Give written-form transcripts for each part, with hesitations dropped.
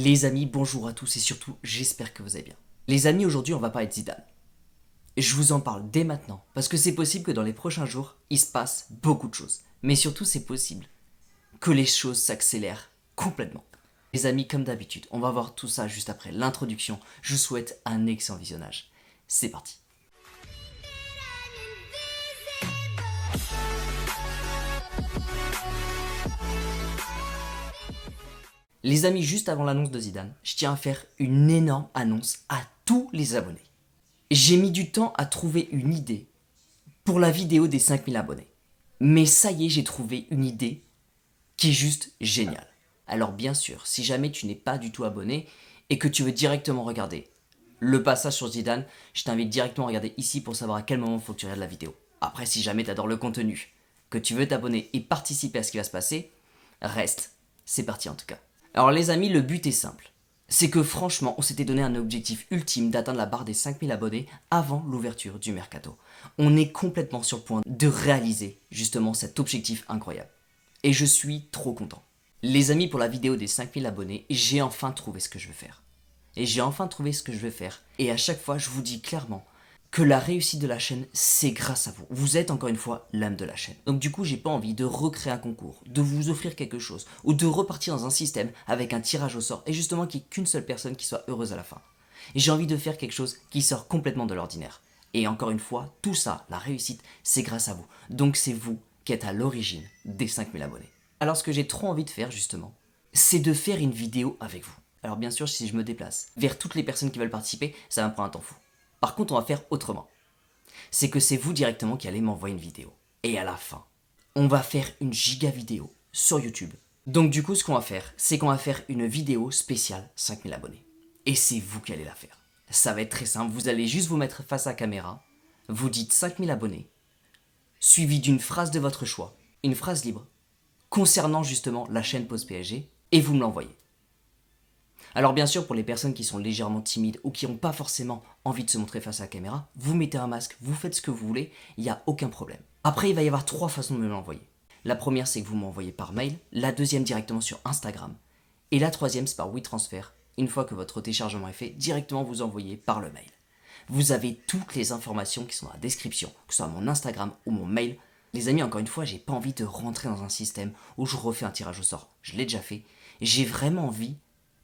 Les amis, bonjour à tous et surtout, j'espère que vous allez bien. Les amis, aujourd'hui, on va parler de Zidane. Je vous en parle dès maintenant, parce que c'est possible que dans les prochains jours, il se passe beaucoup de choses. Mais surtout, c'est possible que les choses s'accélèrent complètement. Les amis, comme d'habitude, on va voir tout ça juste après l'introduction. Je vous souhaite un excellent visionnage. C'est parti. Les amis, juste avant l'annonce de Zidane, je tiens à faire une énorme annonce à tous les abonnés. J'ai mis du temps à trouver une idée pour la vidéo des 5000 abonnés. Mais ça y est, j'ai trouvé une idée qui est juste géniale. Alors bien sûr, si jamais tu n'es pas du tout abonné et que tu veux directement regarder le passage sur Zidane, je t'invite directement à regarder ici pour savoir à quel moment il faut que tu regardes la vidéo. Après, si jamais tu adores le contenu, que tu veux t'abonner et participer à ce qui va se passer, reste. C'est parti en tout cas. Alors les amis, le but est simple. C'est que franchement, on s'était donné un objectif ultime d'atteindre la barre des 5000 abonnés avant l'ouverture du mercato. On est complètement sur le point de réaliser justement cet objectif incroyable. Et je suis trop content. Les amis, pour la vidéo des 5000 abonnés, j'ai enfin trouvé ce que je veux faire. Et à chaque fois, je vous dis clairement que la réussite de la chaîne, c'est grâce à vous. Vous êtes encore une fois l'âme de la chaîne. Donc du coup, j'ai pas envie de recréer un concours, de vous offrir quelque chose, ou de repartir dans un système avec un tirage au sort, et justement qu'il n'y ait qu'une seule personne qui soit heureuse à la fin. Et j'ai envie de faire quelque chose qui sort complètement de l'ordinaire. Et encore une fois, tout ça, la réussite, c'est grâce à vous. Donc c'est vous qui êtes à l'origine des 5000 abonnés. Alors ce que j'ai trop envie de faire justement, c'est de faire une vidéo avec vous. Alors bien sûr, si je me déplace vers toutes les personnes qui veulent participer, ça va me prendre un temps fou. Par contre, on va faire autrement. C'est que c'est vous directement qui allez m'envoyer une vidéo. Et à la fin, on va faire une giga vidéo sur YouTube. Donc du coup, ce qu'on va faire, c'est qu'on va faire une vidéo spéciale 5000 abonnés. Et c'est vous qui allez la faire. Ça va être très simple, vous allez juste vous mettre face à la caméra, vous dites 5000 abonnés, suivi d'une phrase de votre choix, une phrase libre, concernant justement la chaîne Pause PSG, et vous me l'envoyez. Alors bien sûr, pour les personnes qui sont légèrement timides ou qui n'ont pas forcément envie de se montrer face à la caméra, vous mettez un masque, vous faites ce que vous voulez, il n'y a aucun problème. Après, il va y avoir 3 façons de me l'envoyer. La première, c'est que vous m'envoyez par mail, la deuxième directement sur Instagram, et la troisième, c'est par WeTransfer. Une fois que votre téléchargement est fait, directement vous envoyez par le mail. Vous avez toutes les informations qui sont dans la description, que ce soit mon Instagram ou mon mail. Les amis, encore une fois, j'ai pas envie de rentrer dans un système où je refais un tirage au sort. Je l'ai déjà fait. J'ai vraiment envie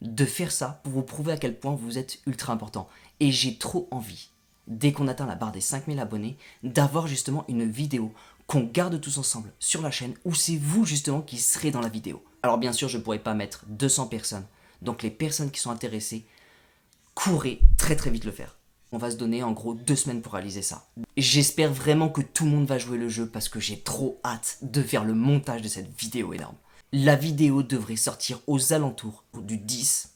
de faire ça pour vous prouver à quel point vous êtes ultra important. Et j'ai trop envie, dès qu'on atteint la barre des 5000 abonnés, d'avoir justement une vidéo qu'on garde tous ensemble sur la chaîne où c'est vous justement qui serez dans la vidéo. Alors bien sûr, je ne pourrais pas mettre 200 personnes. Donc les personnes qui sont intéressées, courez très très vite le faire. On va se donner en gros 2 semaines pour réaliser ça. J'espère vraiment que tout le monde va jouer le jeu parce que j'ai trop hâte de faire le montage de cette vidéo énorme. La vidéo devrait sortir aux alentours du 10-12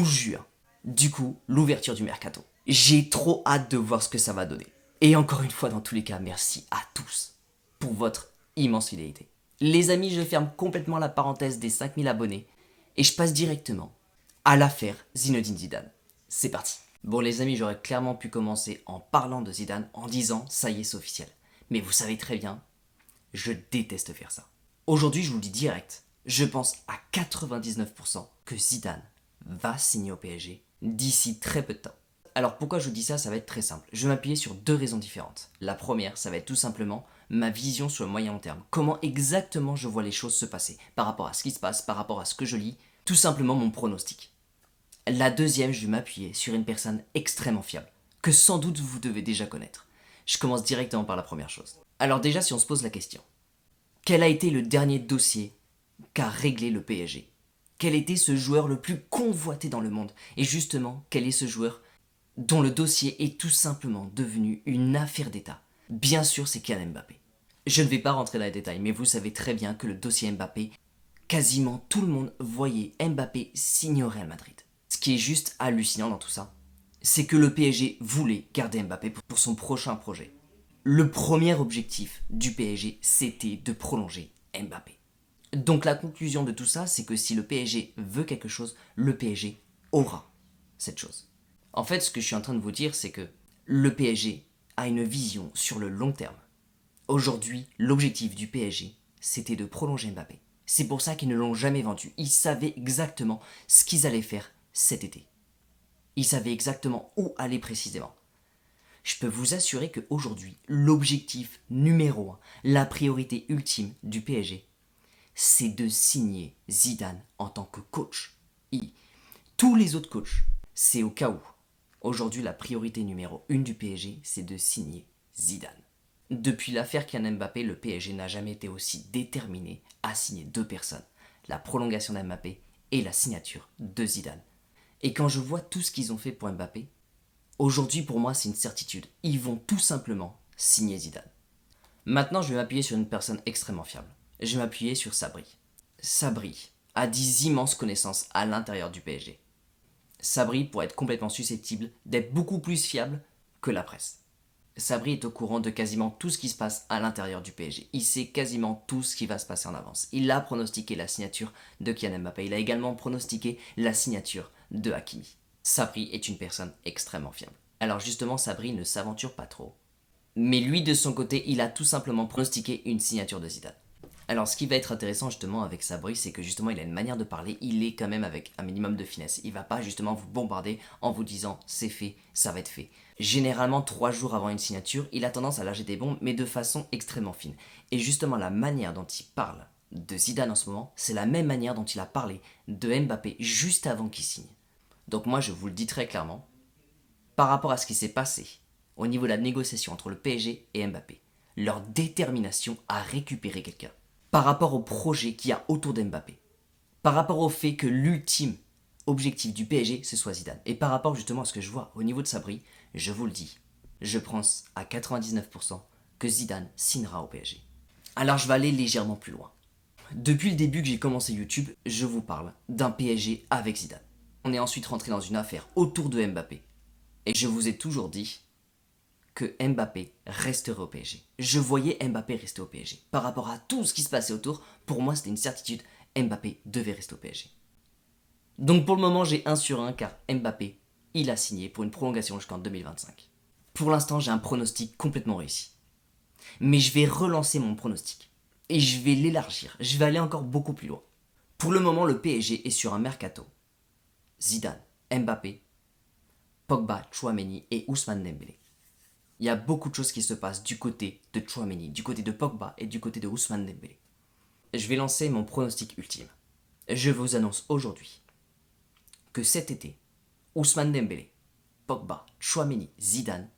juin. Du coup, l'ouverture du mercato. J'ai trop hâte de voir ce que ça va donner. Et encore une fois, dans tous les cas, merci à tous pour votre immense fidélité. Les amis, je ferme complètement la parenthèse des 5000 abonnés et je passe directement à l'affaire Zinedine Zidane. C'est parti. Bon les amis, j'aurais clairement pu commencer en parlant de Zidane, en disant ça y est, c'est officiel. Mais vous savez très bien, je déteste faire ça. Aujourd'hui, je vous le dis direct, je pense à 99% que Zidane va signer au PSG d'ici très peu de temps. Alors pourquoi je vous dis ça? Ça va être très simple. Je vais m'appuyer sur 2 raisons différentes. La première, ça va être tout simplement ma vision sur le moyen long terme. Comment exactement je vois les choses se passer par rapport à ce qui se passe, par rapport à ce que je lis. Tout simplement mon pronostic. La deuxième, je vais m'appuyer sur une personne extrêmement fiable, que sans doute vous devez déjà connaître. Je commence directement par la première chose. Alors déjà, si on se pose la question, quel a été le dernier dossier qu'a réglé le PSG? Quel était ce joueur le plus convoité dans le monde? Et justement, quel est ce joueur dont le dossier est tout simplement devenu une affaire d'État? Bien sûr, c'est Kylian Mbappé. Je ne vais pas rentrer dans les détails, mais vous savez très bien que le dossier Mbappé, quasiment tout le monde voyait Mbappé signer au Real Madrid. Ce qui est juste hallucinant dans tout ça, c'est que le PSG voulait garder Mbappé pour son prochain projet. Le premier objectif du PSG, c'était de prolonger Mbappé. Donc la conclusion de tout ça, c'est que si le PSG veut quelque chose, le PSG aura cette chose. En fait, ce que je suis en train de vous dire, c'est que le PSG a une vision sur le long terme. Aujourd'hui, l'objectif du PSG, c'était de prolonger Mbappé. C'est pour ça qu'ils ne l'ont jamais vendu. Ils savaient exactement ce qu'ils allaient faire cet été. Ils savaient exactement où aller précisément. Je peux vous assurer qu'aujourd'hui, l'objectif numéro 1, la priorité ultime du PSG, c'est de signer Zidane en tant que coach. Tous les autres coachs, c'est au cas où. Aujourd'hui, la priorité numéro 1 du PSG, c'est de signer Zidane. Depuis l'affaire Kylian Mbappé, le PSG n'a jamais été aussi déterminé à signer 2 personnes. La prolongation d'Mbappé et la signature de Zidane. Et quand je vois tout ce qu'ils ont fait pour Mbappé, aujourd'hui pour moi c'est une certitude. Ils vont tout simplement signer Zidane. Maintenant je vais m'appuyer sur une personne extrêmement fiable. Je vais m'appuyer sur Sabri. Sabri a d'immenses connaissances à l'intérieur du PSG. Sabri pourrait être complètement susceptible d'être beaucoup plus fiable que la presse. Sabri est au courant de quasiment tout ce qui se passe à l'intérieur du PSG. Il sait quasiment tout ce qui va se passer en avance. Il a pronostiqué la signature de Kylian Mbappé. Il a également pronostiqué la signature de Hakimi. Sabri est une personne extrêmement fiable. Alors justement, Sabri ne s'aventure pas trop. Mais lui, de son côté, il a tout simplement pronostiqué une signature de Zidane. Alors ce qui va être intéressant justement avec Sabri, c'est que justement il a une manière de parler, il est quand même avec un minimum de finesse. Il va pas justement vous bombarder en vous disant c'est fait, ça va être fait. Généralement 3 jours avant une signature, il a tendance à lâcher des bombes mais de façon extrêmement fine. Et justement la manière dont il parle de Zidane en ce moment, c'est la même manière dont il a parlé de Mbappé juste avant qu'il signe. Donc moi je vous le dis très clairement, par rapport à ce qui s'est passé au niveau de la négociation entre le PSG et Mbappé, leur détermination à récupérer quelqu'un, par rapport au projet qu'il y a autour d'Mbappé, par rapport au fait que l'ultime objectif du PSG, ce soit Zidane, et par rapport justement à ce que je vois au niveau de Sabri, je vous le dis, je pense à 99% que Zidane signera au PSG. Alors je vais aller légèrement plus loin. Depuis le début que j'ai commencé YouTube, je vous parle d'un PSG avec Zidane. On est ensuite rentré dans une affaire autour de Mbappé. Et je vous ai toujours dit que Mbappé resterait au PSG. Je voyais Mbappé rester au PSG. Par rapport à tout ce qui se passait autour, pour moi c'était une certitude, Mbappé devait rester au PSG. Donc pour le moment j'ai 1 sur 1 car Mbappé, il a signé pour une prolongation jusqu'en 2025. Pour l'instant j'ai un pronostic complètement réussi. Mais je vais relancer mon pronostic. Et je vais l'élargir. Je vais aller encore beaucoup plus loin. Pour le moment le PSG est sur un mercato. Zidane, Mbappé, Pogba, Tchouaméni et Ousmane Dembélé. Il y a beaucoup de choses qui se passent du côté de Tchouaméni, du côté de Pogba et du côté de Ousmane Dembélé. Je vais lancer mon pronostic ultime. Je vous annonce aujourd'hui que cet été, Ousmane Dembélé, Pogba, Tchouaméni, Zidane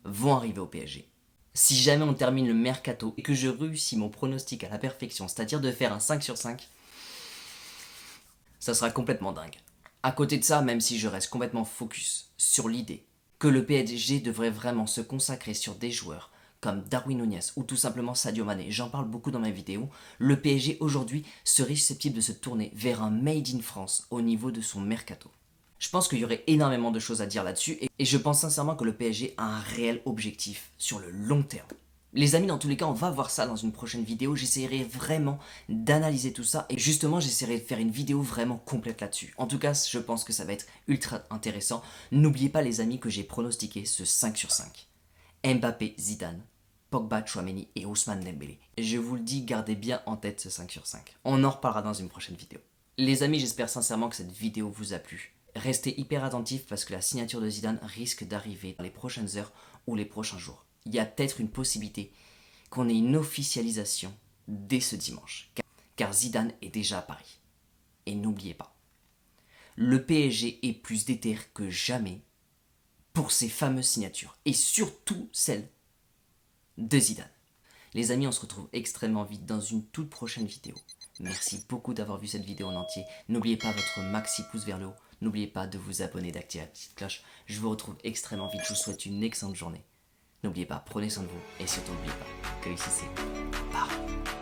vont arriver au PSG. Si jamais on termine le mercato et que je réussis mon pronostic à la perfection, c'est-à-dire de faire un 5 sur 5, ça sera complètement dingue. À côté de ça, même si je reste complètement focus sur l'idée que le PSG devrait vraiment se consacrer sur des joueurs comme Darwin Núñez ou tout simplement Sadio Mané, j'en parle beaucoup dans mes vidéos, le PSG aujourd'hui serait susceptible de se tourner vers un Made in France au niveau de son mercato. Je pense qu'il y aurait énormément de choses à dire là-dessus et je pense sincèrement que le PSG a un réel objectif sur le long terme. Les amis, dans tous les cas, on va voir ça dans une prochaine vidéo. J'essaierai vraiment d'analyser tout ça et justement, j'essaierai de faire une vidéo vraiment complète là-dessus. En tout cas, je pense que ça va être ultra intéressant. N'oubliez pas, les amis, que j'ai pronostiqué ce 5 sur 5. Mbappé, Zidane, Pogba, Tchouaméni et Ousmane Dembélé. Je vous le dis, gardez bien en tête ce 5 sur 5. On en reparlera dans une prochaine vidéo. Les amis, j'espère sincèrement que cette vidéo vous a plu. Restez hyper attentifs parce que la signature de Zidane risque d'arriver dans les prochaines heures ou les prochains jours. Il y a peut-être une possibilité qu'on ait une officialisation dès ce dimanche. Car Zidane est déjà à Paris. Et n'oubliez pas, le PSG est plus déter que jamais pour ses fameuses signatures. Et surtout celle de Zidane. Les amis, on se retrouve extrêmement vite dans une toute prochaine vidéo. Merci beaucoup d'avoir vu cette vidéo en entier. N'oubliez pas votre maxi pouce vers le haut. N'oubliez pas de vous abonner, d'activer la petite cloche. Je vous retrouve extrêmement vite. Je vous souhaite une excellente journée. N'oubliez pas, prenez soin de vous et surtout n'oubliez pas que ici c'est Paris.